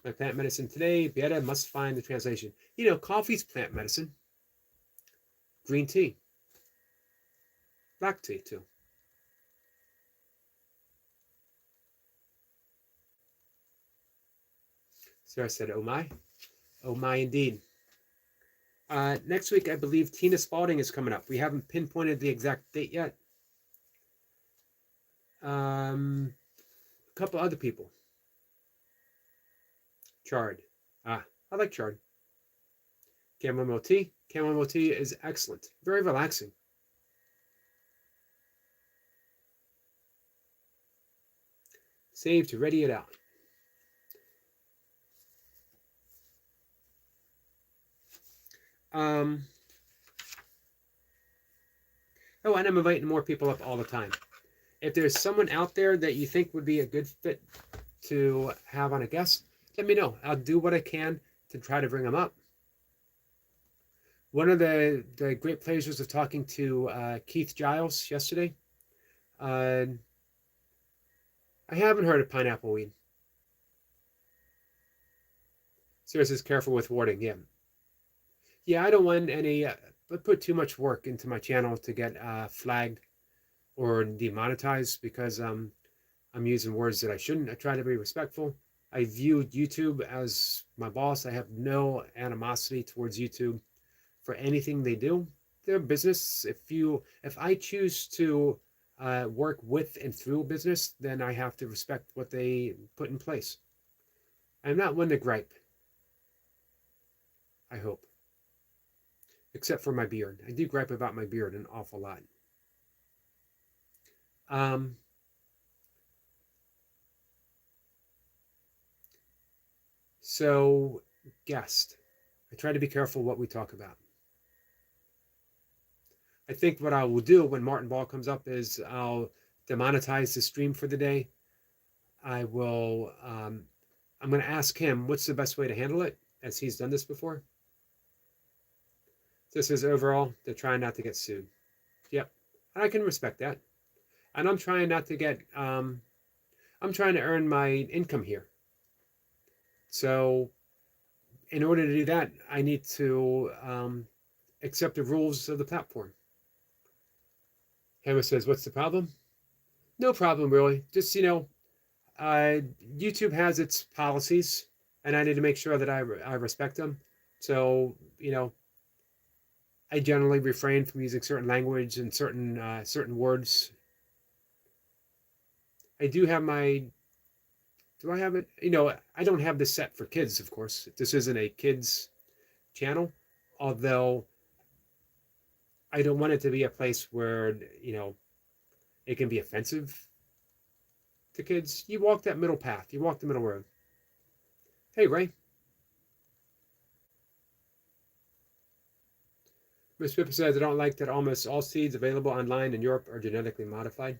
My plant medicine today, Beata must find the translation. You know, coffee's plant medicine. Green tea. Black tea, too. Sarah said, oh my. Oh my, indeed. Next week, I believe Tina Spalding is coming up. We haven't pinpointed the exact date yet. A couple other people. Chard. I like chard. Chamomile tea. Chamomile tea is excellent. Very relaxing. Save to ready it out. Oh, and I'm inviting more people up all the time. If there's someone out there that you think would be a good fit to have on a guest, let me know. I'll do what I can to try to bring them up. One of the great pleasures of talking to Keith Giles yesterday, I haven't heard of pineapple weed. Sarah says, careful with wording. Yeah, I don't want any, put too much work into my channel to get flagged or demonetized because I'm using words that I shouldn't. I try to be respectful. I view YouTube as my boss. I have no animosity towards YouTube for anything they do. Their business. If I choose to work with and through a business, then I have to respect what they put in place. I'm not one to gripe. I hope. Except for my beard. I do gripe about my beard an awful lot. So, guest. I try to be careful what we talk about. I think what I will do when Martin Ball comes up is I'll demonetize the stream for the day. I'm going to ask him what's the best way to handle it, as he's done this before. This is overall, they're trying not to get sued. Yep, and I can respect that. And I'm trying not to get, I'm trying to earn my income here. So in order to do that, I need to accept the rules of the platform. Hammer says, what's the problem? No problem, really. Just, YouTube has its policies, and I need to make sure that I respect them. So, I generally refrain from using certain language and certain words. I do have do I have it? I don't have this set for kids, of course. This isn't a kids channel, although I don't want it to be a place where, it can be offensive to kids. You walk that middle path. You walk the middle road. Hey, Ray. Miss Pippa says, I don't like that almost all seeds available online in Europe are genetically modified.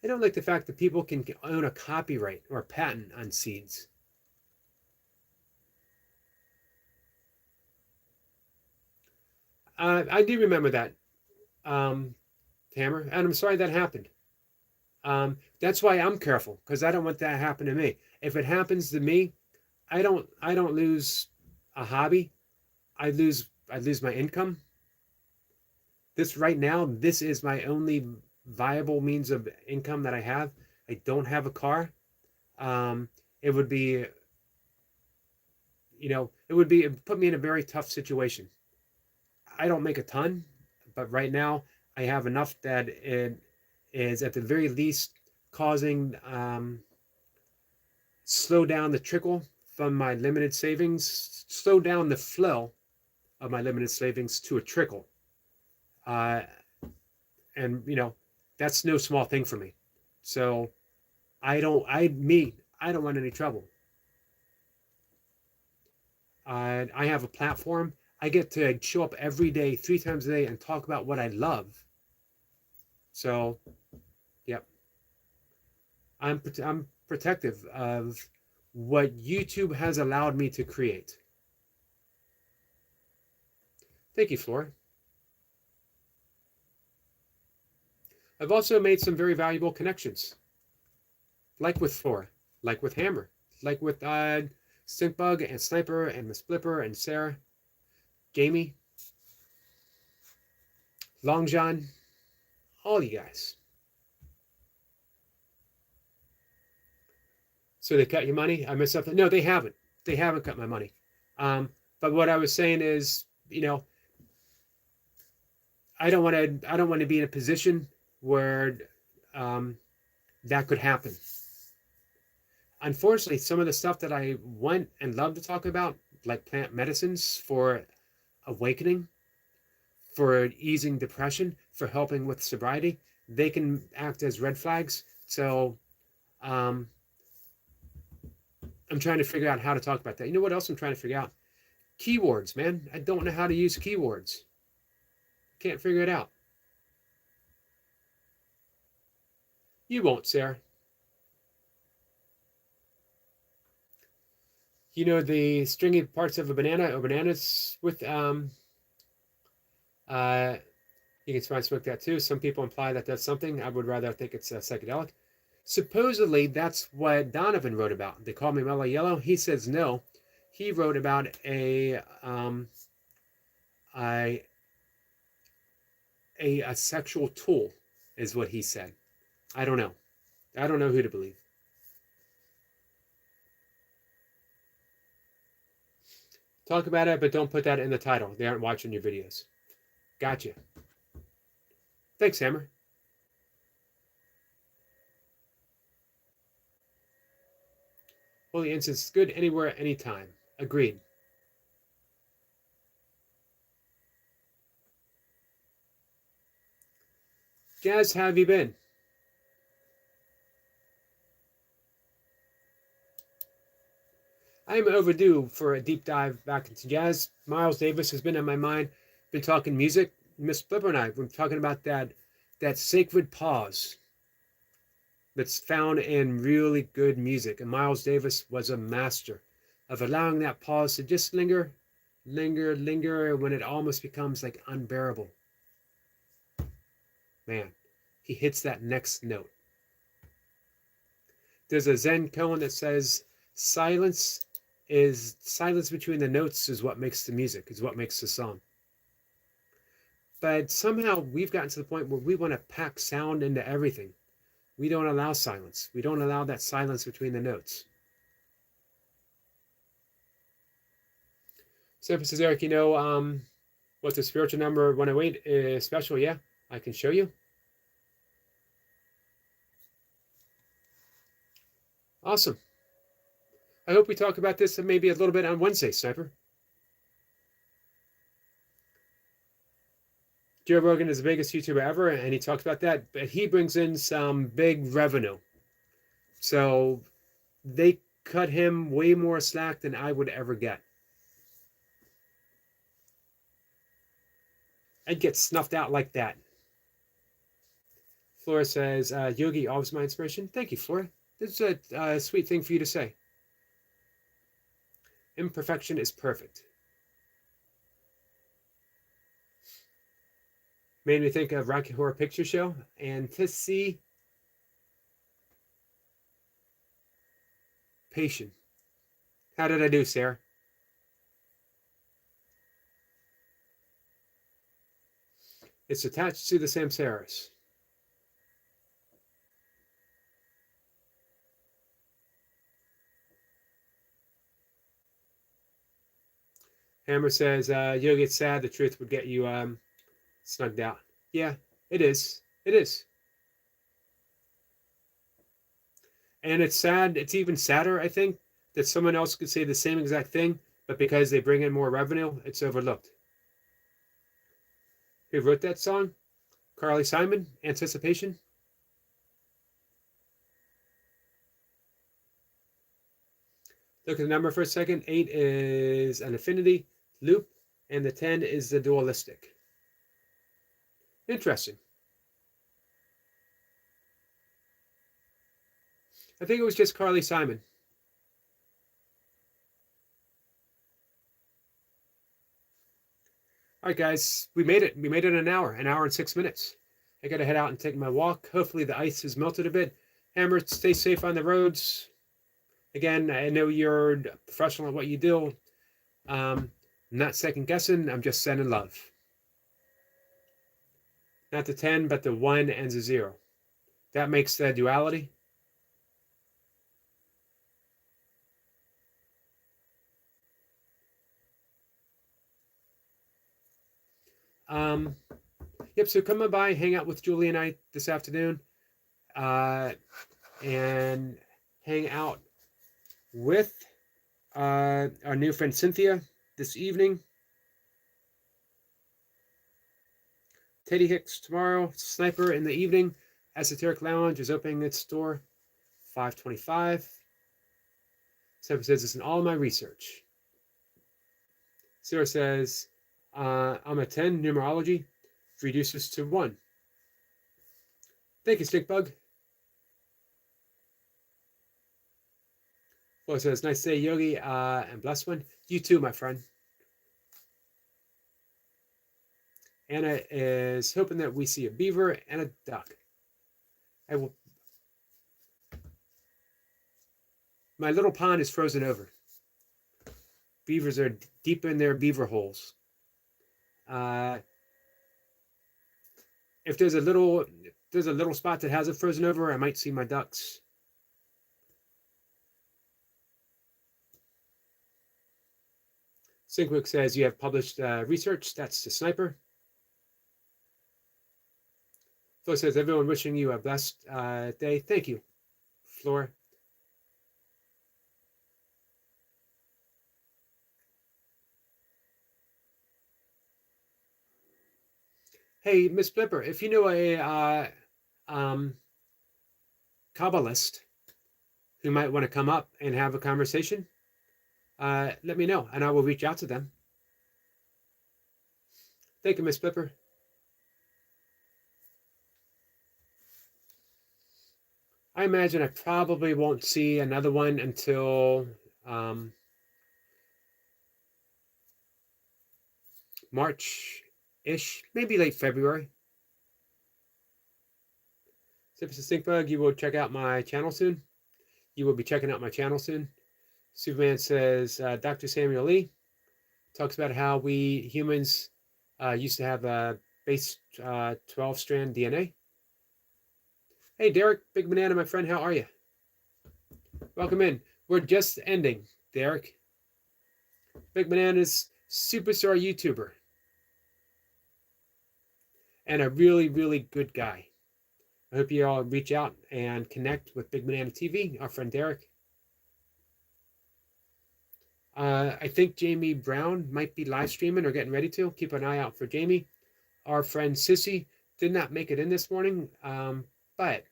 I don't like the fact that people can own a copyright or a patent on seeds. I do remember that, Tamara, and I'm sorry that happened. That's why I'm careful, because I don't want that to happen to me. If it happens to me, I don't lose a hobby. I lose my income. This right now, this is my only viable means of income that I have. I don't have a car. Um, it would be, it would put me in a very tough situation. I don't make a ton, but right now I have enough that it is at the very least causing slow down the trickle from my limited savings, slow down the flow of my limited savings to a trickle. Uh, and that's no small thing for me. So I don't want any trouble. I have a platform. I get to show up every day, 3 times a day, and talk about what I love. So, yep, I'm protective of what YouTube has allowed me to create. Thank you, Flora. I've also made some very valuable connections, like with Flora, like with Hammer, like with Stinkbug and Sniper and Miss Blipper and Sarah, Gamey, Long John, all you guys. So they cut your money? I missed something? No, they haven't. They haven't cut my money. But what I was saying is, I don't want to. I don't want to be in a position where that could happen. Unfortunately, some of the stuff that I want and love to talk about, like plant medicines for awakening, for easing depression, for helping with sobriety, they can act as red flags. So um, I'm trying to figure out how to talk about that. You know what else I'm trying to figure out? Keywords, man. I don't know how to use keywords. Can't figure it out. You won't, Sarah. You know the stringy parts of a banana or bananas with uh you can try and smoke that too. Some people imply that that's something. I would rather think it's psychedelic. Supposedly that's what Donovan wrote about. They call me Mellow Yellow. He says no. He wrote about a a sexual tool is what he said. I don't know. I don't know who to believe. Talk about it, but don't put that in the title. They aren't watching your videos. Gotcha. Thanks, Hammer. Holy incense is good anywhere, anytime. Agreed. Jazz, how have you been? I am overdue for a deep dive back into jazz. Miles Davis has been on my mind. Been talking music. Miss Flipper and I have been talking about that sacred pause that's found in really good music. And Miles Davis was a master of allowing that pause to just linger, linger, linger when it almost becomes like unbearable. Man, he hits that next note. There's a Zen koan that says silence between the notes is what makes the music, is what makes the song. But somehow we've gotten to the point where we want to pack sound into everything. We don't allow silence. We don't allow that silence between the notes. So says Eric, what's the spiritual number 108 is special? Yeah, I can show you. Awesome. I hope we talk about this maybe a little bit on Wednesday, Sniper. Joe Rogan is the biggest YouTuber ever, and he talks about that, but he brings in some big revenue. So they cut him way more slack than I would ever get. I'd get snuffed out like that. Flora says, Yogi, always my inspiration. Thank you, Flora. This is a sweet thing for you to say. Imperfection is perfect. Made me think of Rocky Horror Picture Show. And to see Anticipation. How did I do, Sarah? It's attached to the Samsaras. Hammer says, Yogi, it's sad. The truth would get you snugged out. Yeah, it is. It is. And it's sad. It's even sadder, I think, that someone else could say the same exact thing, but because they bring in more revenue, it's overlooked. Who wrote that song? Carly Simon, Anticipation. Look at the number for a second. 8 is an affinity loop, and the 10 is the dualistic. Interesting. I think it was just Carly Simon. All right, guys, we made it. We made it an hour and 6 minutes. I got to head out and take my walk. Hopefully the ice has melted a bit. Hammer, stay safe on the roads. Again, I know you're a professional at what you do. I'm not second guessing. I'm just sending love. Not the 10, but the 1 and the 0. That makes the duality. Yep, so come on by, hang out with Julie and I this afternoon, and hang out with our new friend Cynthia this evening. Teddy Hicks tomorrow, Sniper in the evening. Esoteric Lounge is opening its door 5:25. Sniper says it's in all my research. Sarah says, I'm a 10 numerology, reduces to 1. Thank you, Stinkbug. Flo says, nice day, Yogi, and blessed one. You too, my friend. Anna is hoping that we see a beaver and a duck. I will. My little pond is frozen over. Beavers are deep in their beaver holes. If there's a little spot that hasn't frozen over, I might see my ducks. Syncwick says you have published research. That's the Sniper. Flo says everyone wishing you a blessed day. Thank you, Flora. Hey, Miss Blipper, if you know a Kabbalist who might want to come up and have a conversation, let me know, and I will reach out to them. Thank you, Miss Blipper. I imagine I probably won't see another one until March-ish, maybe late February. Sips of Stinkbug, you will check out my channel soon. You will be checking out my channel soon. Superman says, Dr. Samuel Lee talks about how we humans used to have a base 12-strand DNA. Hey, Derek, Big Banana, my friend, how are you? Welcome in. We're just ending, Derek. Big Banana's superstar YouTuber. And a really, really good guy. I hope you all reach out and connect with Big Banana TV, our friend Derek. I think Jamie Brown might be live streaming or getting ready to. Keep an eye out for Jamie. Our friend Sissy did not make it in this morning, but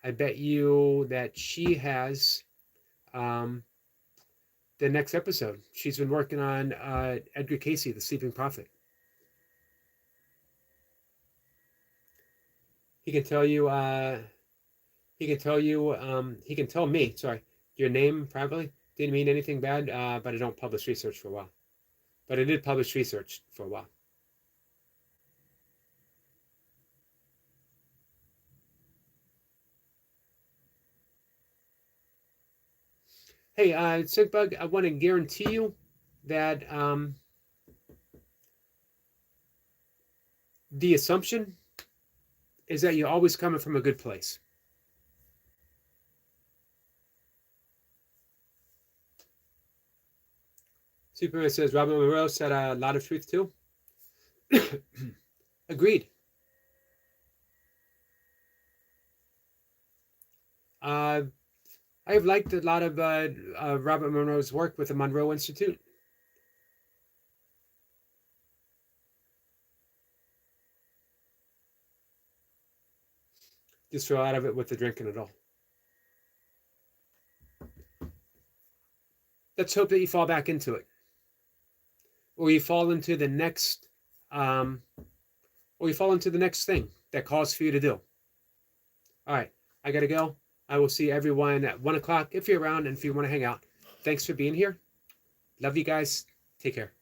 I bet you that she has the next episode. She's been working on Edgar Casey, the Sleeping Prophet. He can tell you. He can tell me. Sorry, your name probably didn't mean anything bad, but I don't publish research for a while. But I did publish research for a while. Hey, Sinkbug, I want to guarantee you that the assumption is that you're always coming from a good place. Superman says Robert Monroe said a lot of truth too. Agreed. I have liked a lot of Robert Monroe's work with the Monroe Institute. Just fell out of it with the drinking at all. Let's hope that you fall back into it, or you fall into the next, or you fall into the next thing that calls for you to do. All right, I gotta go. I will see everyone at 1 o'clock if you're around and if you want to hang out. Thanks for being here. Love you guys. Take care.